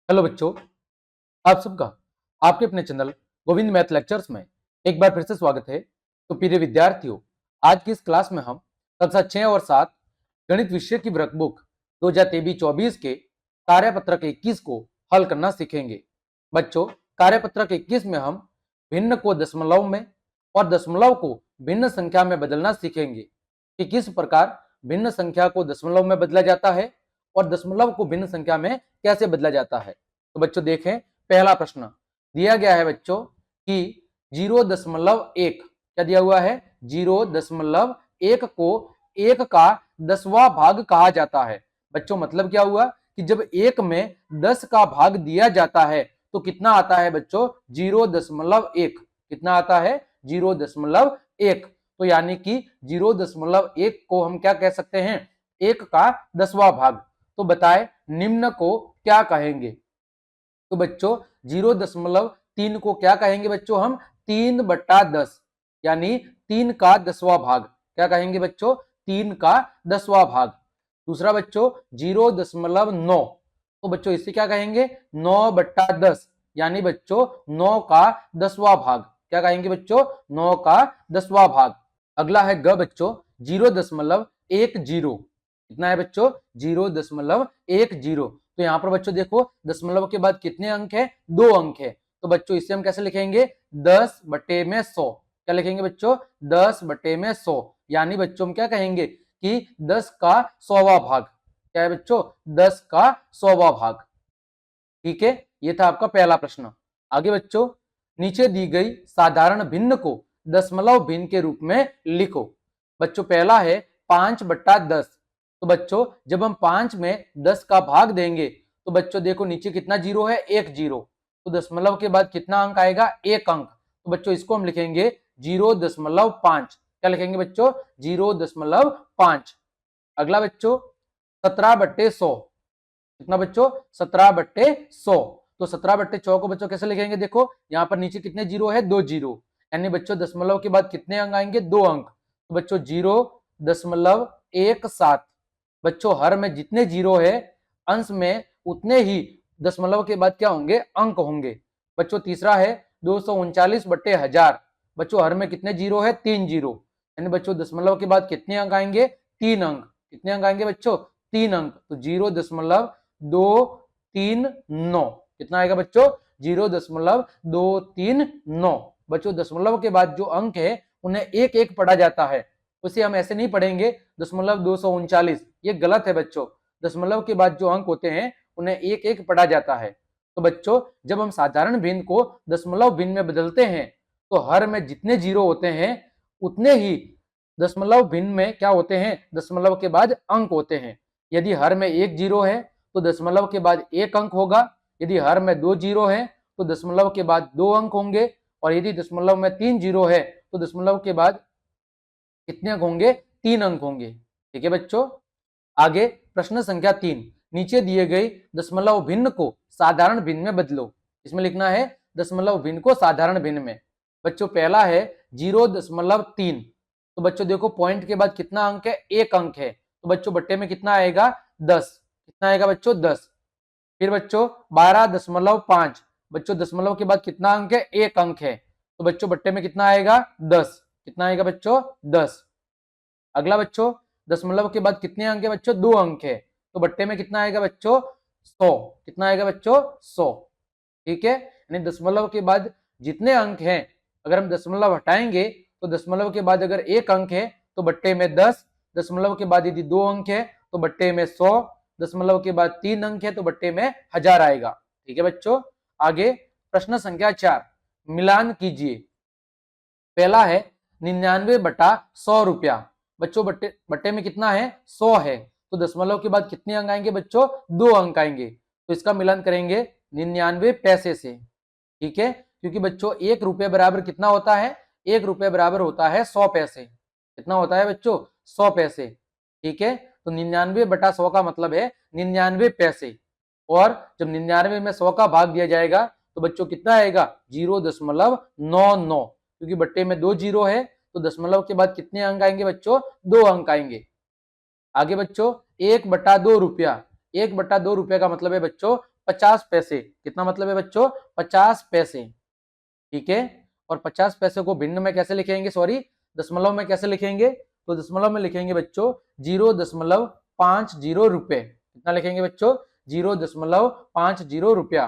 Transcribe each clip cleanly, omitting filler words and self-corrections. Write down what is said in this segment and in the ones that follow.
Hello बच्चों, आप सबका आपके अपने चैनल गोविंद मैथ लेक्चर्स में एक बार फिर से स्वागत है। तो प्रिय विद्यार्थियों, आज की इस क्लास में हम कक्षा 6 और 7 गणित विषय की वर्कबुक 2023-24 के कार्यपत्रक 21 को हल करना सीखेंगे। बच्चों, कार्यपत्रक 21 में हम भिन्न को दशमलव में और दशमलव को भिन्न संख्या में बदलना सीखेंगे कि किस प्रकार भिन्न संख्या को दशमलव में बदला जाता है और दशमलव को भिन्न संख्या में कैसे बदला जाता है। तो बच्चों देखें, पहला प्रश्न दिया गया है बच्चों कि 0.1 क्या दिया हुआ है, 0.1 को 1 का 10वां भाग कहा जाता है। बच्चों मतलब क्या हुआ कि जब 1 में 10 का भाग दिया जाता है तो कितना आता है बच्चों, 0.1। कितना आता है, 0.1। तो यानी कि 0.1 को हम क्या कह सकते हैं, 1 का 10वां भाग। तो बताए निम्न को क्या कहेंगे। तो बच्चों 0.3 को क्या कहेंगे बच्चों, हम 3/10 यानी 3 का 10वां भाग। क्या कहेंगे बच्चों, 3 का 10वां भाग। दूसरा बच्चों 0.9, तो बच्चों इसे क्या कहेंगे, 9/10 यानी बच्चों 9 का 10वां भाग। क्या कहेंगे बच्चों, 9 का 10वां भाग। अगला है ग बच्चों 0.10। कितना है बच्चों, 0.10। तो यहाँ पर बच्चों देखो दशमलव के बाद कितने अंक है, 2 अंक है। तो बच्चों इसे हम कैसे लिखेंगे, 10/100। क्या लिखेंगे बच्चों, 10/100 यानी बच्चों हम क्या कहेंगे कि 10 का 100वां भाग। क्या है बच्चों, 10 का 100वां भाग। ठीक है, ये था आपका पहला प्रश्न। आगे बच्चों, नीचे दी गई साधारण भिन्न को दशमलव भिन्न के रूप में लिखो। बच्चों पहला है 5/10। तो बच्चों जब हम 5 में 10 का भाग देंगे तो बच्चों देखो नीचे कितना जीरो है, 1 जीरो। तो दशमलव के बाद कितना अंक आएगा, 1 अंक। तो बच्चों इसको हम लिखेंगे 0.5। क्या लिखेंगे बच्चों, 0.5। अगला बच्चों 17/100। कितना बच्चों, 17/100। तो 17/100 को बच्चों कैसे लिखेंगे, देखो यहाँ पर नीचे कितने जीरो है, 2 जीरो। यानी बच्चों दशमलव के बाद कितने अंक आएंगे, 2 अंक। तो बच्चों 0.17। बच्चों हर में जितने जीरो है अंश में उतने ही दशमलव के बाद क्या होंगे, अंक होंगे। बच्चों तीसरा है 239/1000। बच्चों हर में कितने जीरो है, 3 जीरो। यानी बच्चों दशमलव के बाद कितने अंक आएंगे, 3 अंक। कितने अंक आएंगे बच्चों, 3 अंक। तो 0.239। कितना आएगा बच्चों, 0.239। बच्चों दशमलव के बाद जो अंक है उन्हें एक एक पढ़ा जाता है, उसे हम ऐसे नहीं पढ़ेंगे 0.239। ये गलत है बच्चों। दशमलव के बाद जो अंक होते हैं उन्हें एक एक पढ़ा जाता है। तो बच्चों जब हम साधारण भिन्न को दशमलव भिन्न में बदलते हैं तो हर में जितने जीरो होते हैं उतने ही दशमलव भिन्न में क्या होते हैं, दशमलव के बाद अंक होते हैं। यदि हर में 1 जीरो है तो दशमलव के बाद 1 अंक होगा। यदि हर में 2 जीरो है तो दशमलव के बाद 2 अंक होंगे। और यदि दशमलव में 3 जीरो है तो दशमलव के बाद कितने अंक होंगे, 3 अंक होंगे। ठीक है बच्चों। आगे प्रश्न संख्या 3, नीचे दिए गए दशमलव भिन्न को साधारण भिन्न में बदलो। इसमें लिखना है दशमलव भिन्न को साधारण भिन्न में। बच्चों पहला है 0.3। तो बच्चों देखो पॉइंट के बाद कितना अंक है, 1 अंक है। तो बच्चों बट्टे में कितना आएगा, 10। कितना आएगा बच्चों, 10। फिर बच्चों 12.5। बच्चों दशमलव के बाद कितना अंक है, 1 अंक है। तो बच्चों बट्टे में कितना आएगा, 10। कितना आएगा बच्चों, 10। अगला बच्चों दशमलव के बाद कितने अंक है बच्चों, 2 अंक है। तो बट्टे में कितना आएगा बच्चों, 100। कितना आएगा बच्चों, 100। ठीक है, यानी दशमलव के बाद जितने अंक हैं अगर हम दशमलव हटाएंगे तो दशमलव के बाद अगर 1 अंक है तो बट्टे में 10। दशमलव के बाद यदि 2 अंक है तो बट्टे में 100। दशमलव के बाद 3 अंक है तो बट्टे में 1000 आएगा। ठीक है बच्चों। आगे प्रश्न संख्या 4, मिलान कीजिए। पहला है 99/100 रुपया। बच्चों बट्टे में कितना है, 100 है। तो दशमलव के बाद कितने अंक आएंगे बच्चों, 2 अंक आएंगे। तो इसका मिलान करेंगे 99 पैसे से। ठीक है, क्योंकि बच्चों 1 रुपये बराबर कितना होता है, 1 रुपये बराबर होता है 100 पैसे। कितना होता है बच्चों, 100 पैसे। ठीक है, तो 99/100 का मतलब है 99 पैसे। और जब 99 में 100 का भाग दिया जाएगा तो बच्चों कितना आएगा, 0.99। क्योंकि बट्टे में 2 जीरो है तो दशमलव के बाद कितने अंक आएंगे बच्चों, 2 अंक आएंगे। आगे बच्चों 1/2 रुपया। 1/2 रुपया का मतलब है बच्चों 50 पैसे। कितना मतलब है बच्चों? 50 पैसे। ठीक है, और 50 पैसे को भिन्न में कैसे लिखेंगे, सॉरी दशमलव में कैसे लिखेंगे? तो दशमलव में लिखेंगे बच्चों 0.50 रुपए। कितना लिखेंगे बच्चों? 0.50 रुपया।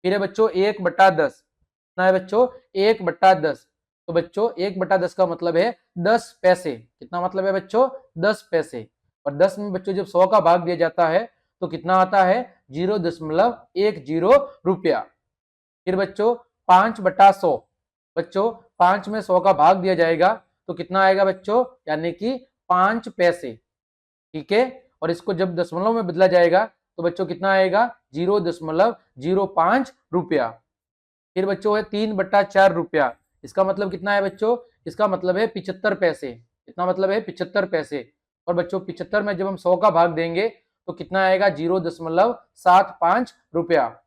फिर है बच्चों 1/10। कितना है बच्चों? 1/10। तो बच्चों 1/10 का मतलब है 10 पैसे। कितना मतलब है बच्चों? 10 पैसे। और 10 में बच्चों जब 100 का भाग दिया जाता है तो कितना आता है? 0.10 रुपया। फिर बच्चों 5/100। बच्चों 5 में 100 का भाग दिया जाएगा तो कितना आएगा बच्चों? यानी कि 5 पैसे। ठीक है, और इसको जब दशमलव में बदला जाएगा तो बच्चों कितना आएगा? 0.05 रुपया। फिर बच्चों है 3/4 रुपया। इसका मतलब कितना है बच्चों? इसका मतलब है 75 पैसे। कितना मतलब है? 75 पैसे। और बच्चों 75 में जब हम 100 का भाग देंगे तो कितना आएगा? 0.75 रुपया।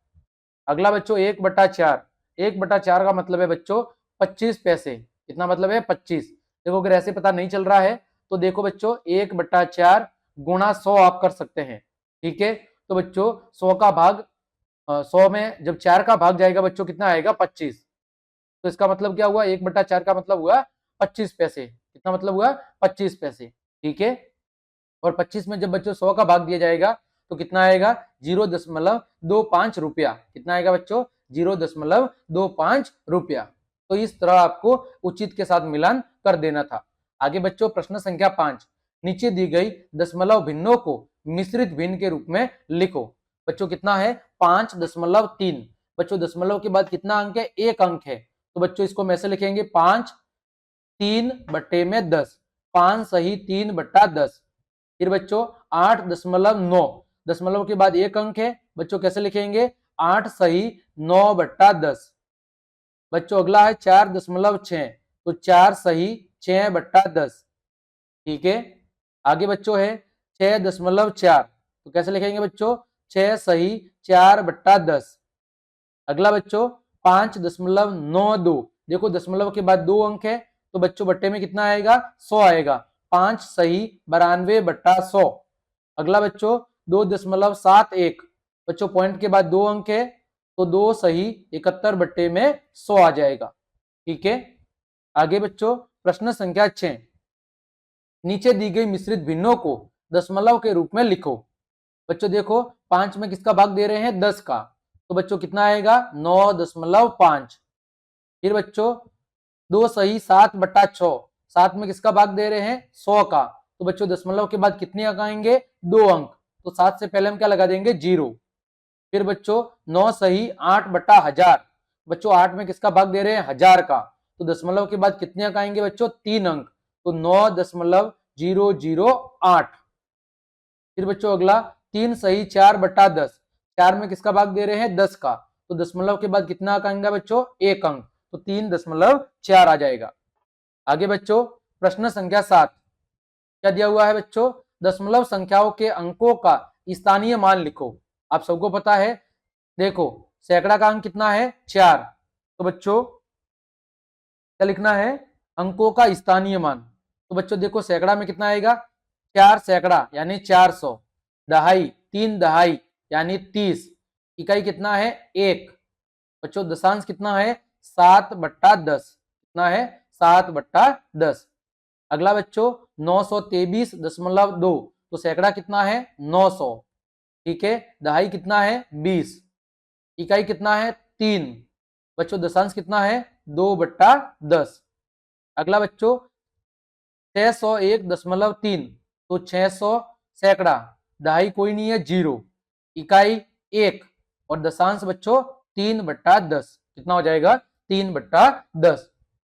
अगला बच्चों 1/4। 1/4 का मतलब है बच्चों 25 पैसे। कितना मतलब है? 25। देखो अगर ऐसे पता नहीं चल रहा है तो देखो बच्चों 1/4 गुणा 100 आप कर सकते हैं। ठीक है, तो बच्चों 100 का भाग 100 में जब 4 का भाग जाएगा बच्चों कितना आएगा? 25। तो इसका मतलब क्या हुआ? 1/4 का मतलब हुआ 25 पैसे। कितना मतलब हुआ? 25 पैसे। ठीक है, और 25 में जब बच्चों 100 का भाग दिया जाएगा तो कितना आएगा? 0.25 रुपया। कितना आएगा बच्चों? 0.25 रुपया। तो इस तरह आपको उचित के साथ मिलान कर देना था। आगे बच्चों प्रश्न संख्या 5। नीचे दी गई दशमलव भिन्नों को मिश्रित भिन्न के रूप में लिखो। बच्चों कितना है? 5.3। बच्चों दशमलव के बाद कितना अंक है? 1 अंक है। तो बच्चों इसको हम ऐसे लिखेंगे 5 3/10। 5 सही 3/10। फिर बच्चों 8.9। दशमलव के बाद 1 अंक है। बच्चों कैसे लिखेंगे? 8 सही 9/10। बच्चों अगला है 4.6। तो 4 सही 6/10। ठीक है, आगे बच्चों है 6.4। तो कैसे लिखेंगे बच्चों? 6 सही 4/10। अगला बच्चों 5.92। देखो दशमलव के बाद 2 अंक है तो बच्चों बट्टे में कितना आएगा? 100 आएगा। 5 सही 92/100। अगला बच्चों 2.71। बच्चों पॉइंट के बाद 2 अंक है तो 2 सही 71/100 आ जाएगा। ठीक है, आगे बच्चों प्रश्न संख्या 6। नीचे दी गई मिश्रित भिन्नों को दशमलव के रूप में लिखो। बच्चों देखो 5 में किसका भाग दे रहे हैं? 10 का। तो बच्चों कितना आएगा? 9.5। फिर बच्चों 2 सही 7/6। 7 में किसका भाग दे रहे हैं? 100 का। तो बच्चों दशमलव के बाद कितने अंक आएंगे? 2 अंक। तो 7 से पहले हम क्या लगा देंगे? 0। फिर बच्चों 9 सही 8/1000। बच्चों 8 में किसका भाग दे रहे हैं? 1000 का। तो दशमलव के बाद कितने अंक आएंगे बच्चों? 3 अंक। तो 9.008। फिर बच्चों अगला 3 सही 4/10। 4 में किसका भाग दे रहे हैं? 10 का। तो दशमलव के बाद कितना अंक आएंगे बच्चों? 1 अंक। तो 3.4 आ जाएगा। आगे बच्चों प्रश्न संख्या 7। क्या दिया हुआ है बच्चों? दशमलव संख्याओं के अंकों का स्थानीय मान लिखो। आप सबको पता है, देखो सैकड़ा का अंक कितना है? 4। तो बच्चों क्या लिखना है? अंकों का स्थानीय मान। तो बच्चों देखो सैकड़ा में कितना आएगा? 4 सैकड़ा यानी 400। दहाई 3 दहाई यानी 30। इकाई कितना है? 1। बच्चों दशांश कितना है? 7/10। कितना है? 7/10। अगला बच्चों 923.2। तो सैकड़ा कितना है? 900। ठीक है, दहाई कितना है? 20। इकाई कितना है? 3। बच्चों दशांश कितना है? 2/10। अगला बच्चों 601.3। तो 600 सैकड़ा, दहाई कोई नहीं है 0, इकाई 1 और दशांश बच्चों 3/10। कितना हो जाएगा? 3/10।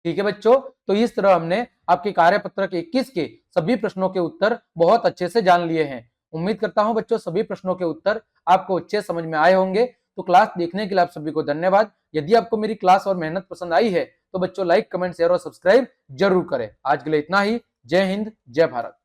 ठीक है बच्चों, तो इस तरह हमने आपके कार्यपत्रक 21 के सभी प्रश्नों के उत्तर बहुत अच्छे से जान लिए हैं। उम्मीद करता हूं बच्चों सभी प्रश्नों के उत्तर आपको अच्छे समझ में आए होंगे। तो क्लास देखने के लिए आप सभी को धन्यवाद। यदि आपको मेरी क्लास और मेहनत पसंद आई है तो बच्चों लाइक, कमेंट, शेयर और सब्सक्राइब जरूर करें। आज के लिए इतना ही। जय हिंद, जय भारत।